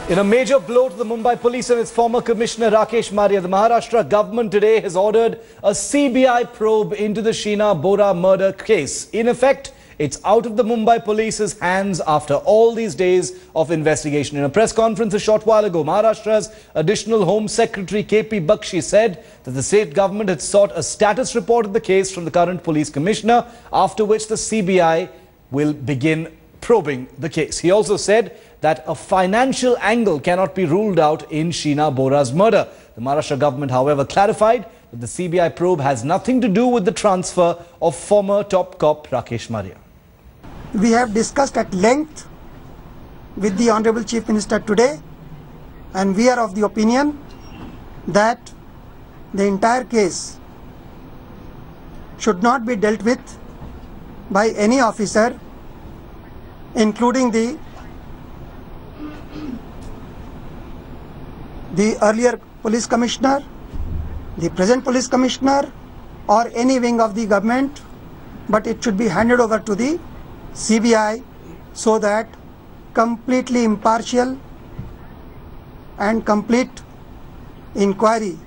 In a major blow to the Mumbai police and its former commissioner Rakesh Maria, the Maharashtra government today has ordered a CBI probe into the Sheena Bora murder case. In effect, it's out of the Mumbai police's hands after all these days of investigation. In a press conference a short while ago, Maharashtra's Additional Home Secretary KP Bakshi said that the state government had sought a status report of the case from the current police commissioner, after which the CBI will begin probing the case. He also said that a financial angle cannot be ruled out in Sheena Bora's murder. The Maharashtra government, however, clarified that the CBI probe has nothing to do with the transfer of former top cop Rakesh Maria. We have discussed at length with the Honorable Chief Minister today, and we are of the opinion that the entire case should not be dealt with by any officer, including the earlier police commissioner, the present police commissioner, or any wing of the government, but it should be handed over to the CBI so that completely impartial and complete inquiry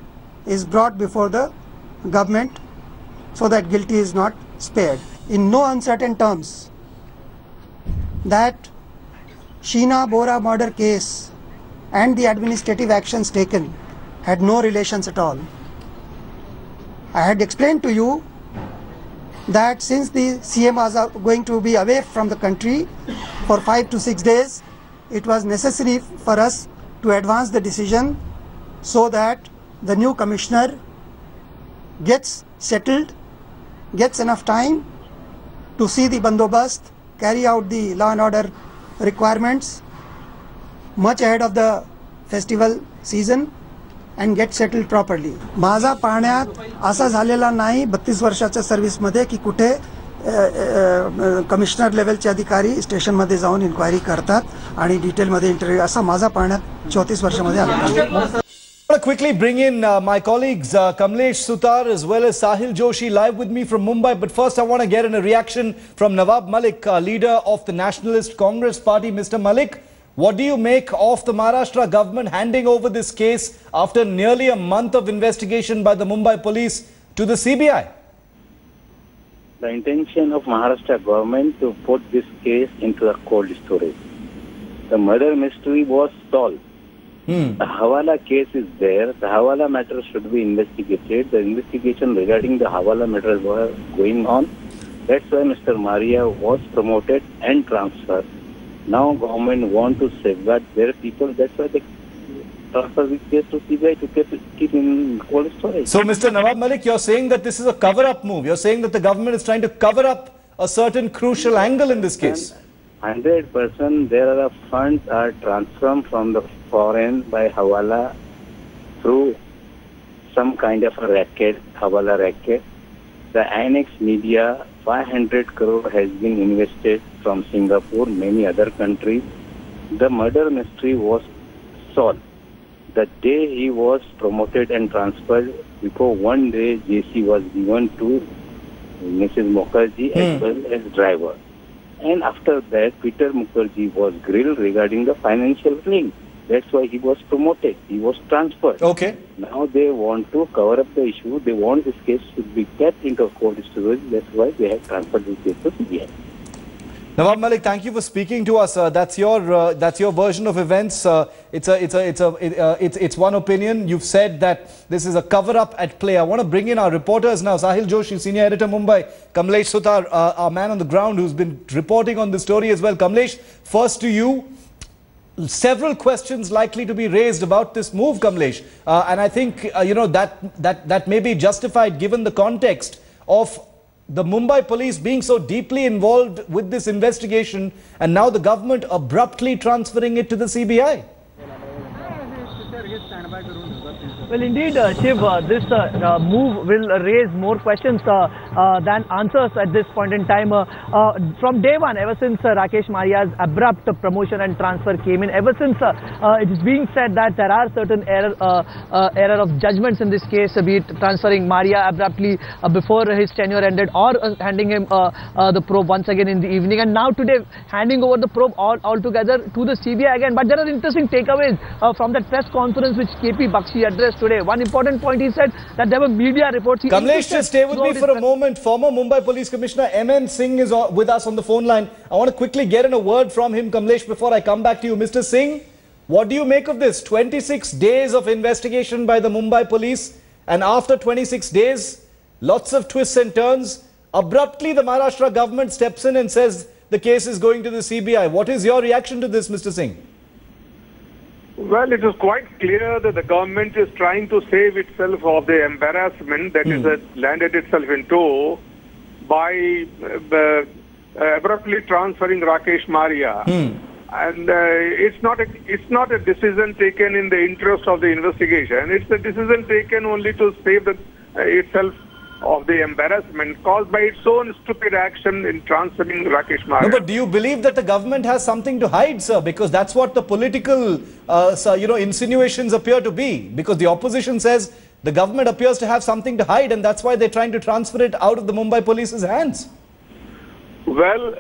is brought before the government so that guilty is not spared. In no uncertain terms, that Sheena Bora murder case and the administrative actions taken had no relations at all. I had explained to you that since the CM was going to be away from the country for 5 to 6 days, it was necessary for us to advance the decision so that the new commissioner gets settled, gets enough time to see the bandobast, carry out the law and order requirements much ahead of the festival season and get settled properly. माझा पाहण्यात असा झालेला नाही 32 वर्षाच्या service मध्ये की कुठे commissioner लेवलचे अधिकारी स्टेशन मध्ये जाऊन इन्क्वायरी करतात आणि डिटेल मध्ये इंटरव्ह्यू असा माझा पाहण्यात 34 वर्षामध्ये आला. I want to quickly bring in my colleagues Kamlesh Sutar as well as Sahil Joshi live with me from Mumbai. But first I want to get a reaction from Nawab Malik, leader of the Nationalist Congress Party. Mr. Malik, what do you make of the Maharashtra government handing over this case after nearly a month of investigation by the Mumbai police to the CBI? The intention of Maharashtra government to put this case into a cold storage. The murder mystery was solved. The Hawala case is there. The Hawala matter should be investigated. The investigation regarding the Hawala matter was going on. That's why Mr. Maria was promoted and transferred. Now government want to safeguard their people. That's why they transfer the case to CBI to keep in cold storage. So Mr. Nawab Malik, you're saying that this is a cover-up move. You're saying that the government is trying to cover up a certain crucial angle in this case. 100% there are funds are transferred from the foreign by Hawala through some kind of a racket, Hawala racket. The annex media, 500 crore has been invested from Singapore, many other countries. The murder mystery was solved. The day he was promoted and transferred, before one day JC was given to Mrs. Mukherjee as well as driver. And after that, Peter Mukherjee was grilled regarding the financial link. That's why he was promoted. He was transferred. Okay. Now they want to cover up the issue. They want this case to be kept into cold storage. That's why they have transferred this case to CBI. Nawab Malik, thank you for speaking to us. That's your version of events. It's one opinion. You've said that this is a cover-up at play. I want to bring in our reporters now. Sahil Joshi, senior editor Mumbai. Kamlesh Sutar, our man on the ground who's been reporting on the story as well. Kamlesh, first to you. Several questions likely to be raised about this move, Kamlesh. And I think, that may be justified given the context of the Mumbai police being so deeply involved with this investigation and now the government abruptly transferring it to the CBI. Well, indeed, Shiv, this move will raise more questions than answers at this point in time. From day one, ever since Rakesh Maria's abrupt promotion and transfer came in, ever since it is being said that there are certain error of judgments in this case, be it transferring Maria abruptly before his tenure ended, or handing him the probe once again in the evening, and now today handing over the probe altogether to the CBI again. But there are interesting takeaways from that press conference which KP Bakshi addressed today. One important point, he said that there were media reports. Kamlesh, just stay with me for a moment. Former Mumbai Police Commissioner M.N. Singh is with us on the phone line. I want to quickly get in a word from him, Kamlesh, before I come back to you. Mr. Singh, what do you make of this? 26 days of investigation by the Mumbai Police, and after 26 days, lots of twists and turns. Abruptly, the Maharashtra government steps in and says the case is going to the CBI. What is your reaction to this, Mr. Singh? Well, it is quite clear that the government is trying to save itself of the embarrassment that is landed itself into by abruptly transferring Rakesh Maria. And it's not a decision taken in the interest of the investigation. It's a decision taken only to save itself of the embarrassment caused by its own stupid action in transferring Rakesh Maria. No, but do you believe that the government has something to hide, sir? Because that's what the political, insinuations appear to be. Because the opposition says the government appears to have something to hide, and that's why they're trying to transfer it out of the Mumbai Police's hands. Well,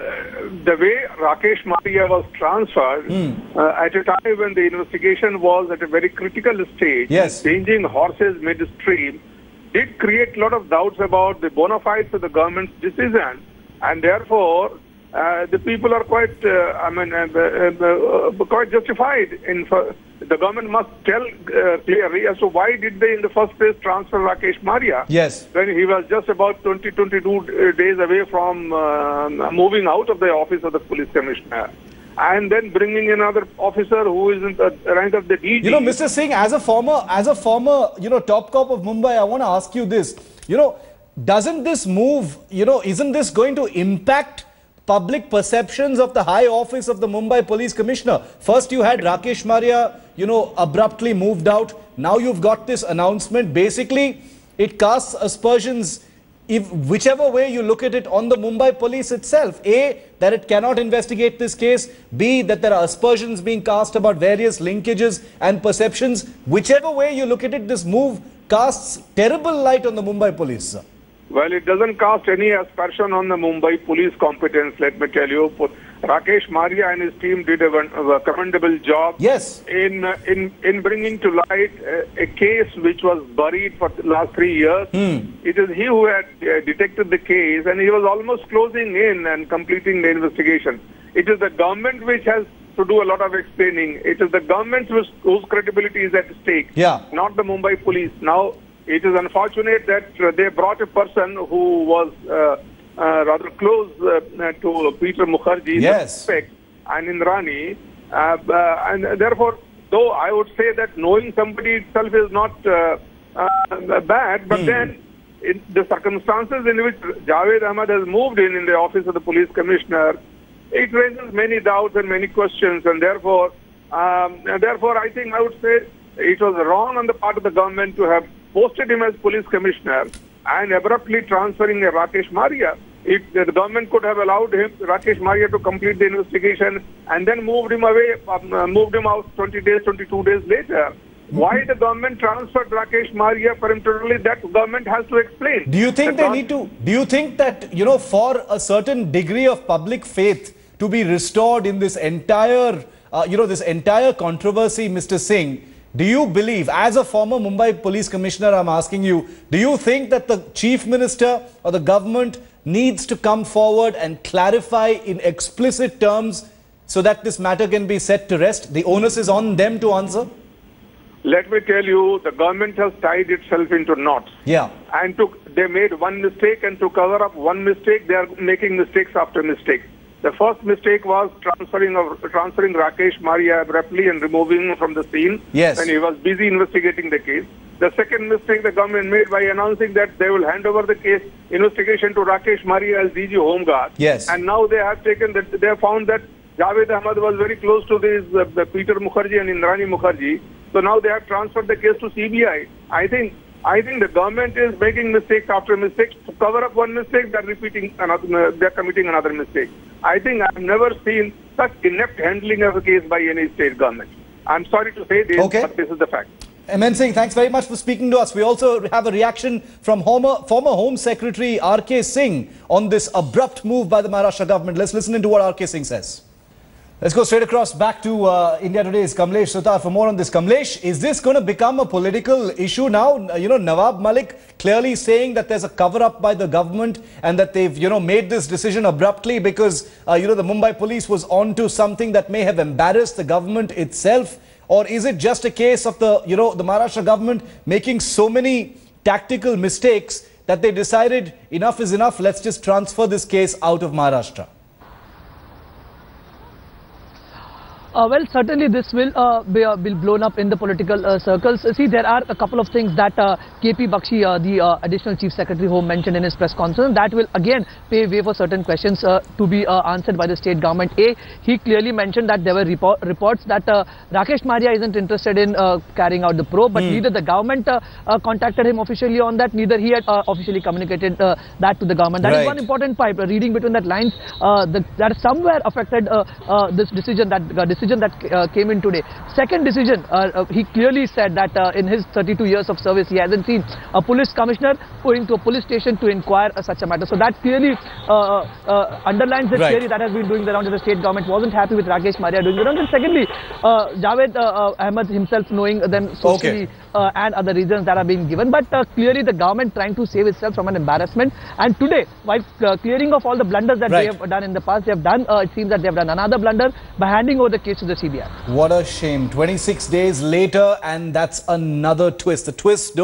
the way Rakesh Maria was transferred at a time when the investigation was at a very critical stage, changing horses midstream, did create a lot of doubts about the bona fides of the government's decision, and therefore the people are quite, quite justified in. The government must tell clearly as to why did they in the first place transfer Rakesh Maria when he was just about 22 days away from moving out of the office of the police commissioner, and then bringing another officer who is in the rank of the DG. You know, Mr. Singh, as a former, top cop of Mumbai, I want to ask you this. Doesn't this move, isn't this going to impact public perceptions of the high office of the Mumbai Police Commissioner? First, you had Rakesh Maria, abruptly moved out. Now you've got this announcement. Basically, it casts aspersions, whichever way you look at it, on the Mumbai Police itself. A, that it cannot investigate this case. B, that there are aspersions being cast about various linkages and perceptions. Whichever way you look at it, this move casts terrible light on the Mumbai Police, sir. Well, it doesn't cast any aspersion on the Mumbai police competence, let me tell you. Rakesh Maria and his team did a commendable job in bringing to light a case which was buried for the last 3 years. It is he who had detected the case, and he was almost closing in and completing the investigation. It is the government which has to do a lot of explaining. It is the government whose credibility is at stake, not the Mumbai police. Now, it is unfortunate that they brought a person who was rather close to Peter Mukherjee in respect and in Rani, and therefore, though I would say that knowing somebody itself is not bad, but then in the circumstances in which Javed Ahmed has moved in the office of the police commissioner, it raises many doubts and many questions, and therefore I think I would say it was wrong on the part of the government to have posted him as police commissioner and abruptly transferring Rakesh Maria. If the government could have allowed Rakesh Maria to complete the investigation and then moved him away, moved him out 22 days later. Why the government transferred Rakesh Maria peremptorily, that government has to explain. Do you think they need to, do you think that, for a certain degree of public faith to be restored in this entire, this entire controversy, Mr. Singh, do you believe, as a former Mumbai Police Commissioner, I'm asking you, do you think that the Chief Minister or the government needs to come forward and clarify in explicit terms so that this matter can be set to rest? The onus is on them to answer? Let me tell you, the government has tied itself into knots. And they made one mistake, and to cover up one mistake, they are making mistakes after mistakes. The first mistake was transferring Rakesh Maria abruptly and removing him from the scene when he was busy investigating the case. The second mistake the government made by announcing that they will hand over the case investigation to Rakesh Maria as DG Home Guard. And now they have found that Javed Ahmed was very close to this Peter Mukherjee and Indrani Mukherjee, So now they have transferred the case to CBI. I think the government is making mistakes after mistakes. To cover up one mistake, they're committing another mistake. I think I've never seen such inept handling of a case by any state government. I'm sorry to say this, but this is the fact. MN Singh, thanks very much for speaking to us. We also have a reaction from former Home Secretary R.K. Singh on this abrupt move by the Maharashtra government. Let's listen into what R.K. Singh says. Let's go straight across back to India Today's Kamlesh Sutar for more on this. Kamlesh, is this going to become a political issue now? Nawab Malik clearly saying that there's a cover-up by the government and that they've, made this decision abruptly because, the Mumbai police was onto something that may have embarrassed the government itself. Or is it just a case of the Maharashtra government making so many tactical mistakes that they decided enough is enough, let's just transfer this case out of Maharashtra? Well, certainly this will be blown up in the political circles. See, there are a couple of things that KP Bakshi, the Additional Chief Secretary Home, mentioned in his press conference that will again pave way for certain questions to be answered by the state government. He clearly mentioned that there were reports that Rakesh Maria isn't interested in carrying out the probe, but neither the government contacted him officially on that, neither he had officially communicated that to the government. That is one important pipe. Reading between that lines, that somewhere affected this decision that came in today. Second decision, he clearly said that in his 32 years of service, he hasn't seen a police commissioner going to a police station to inquire such a matter. So that clearly underlines the theory that has been doing the rounds of the state government wasn't happy with Rakesh Maria doing the rounds. And secondly, Javed Ahmed himself knowing them socially and other reasons that are being given. But clearly the government trying to save itself from an embarrassment. And today, while clearing off all the blunders that they have done in the past, they have done, it seems that they have done another blunder by handing over the case to the CBI. What a shame. 26 days later, and that's another twist. The twists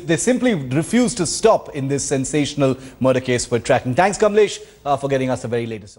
they simply refuse to stop in this sensational murder case we're tracking. Thanks, Kamlesh, for getting us the very latest.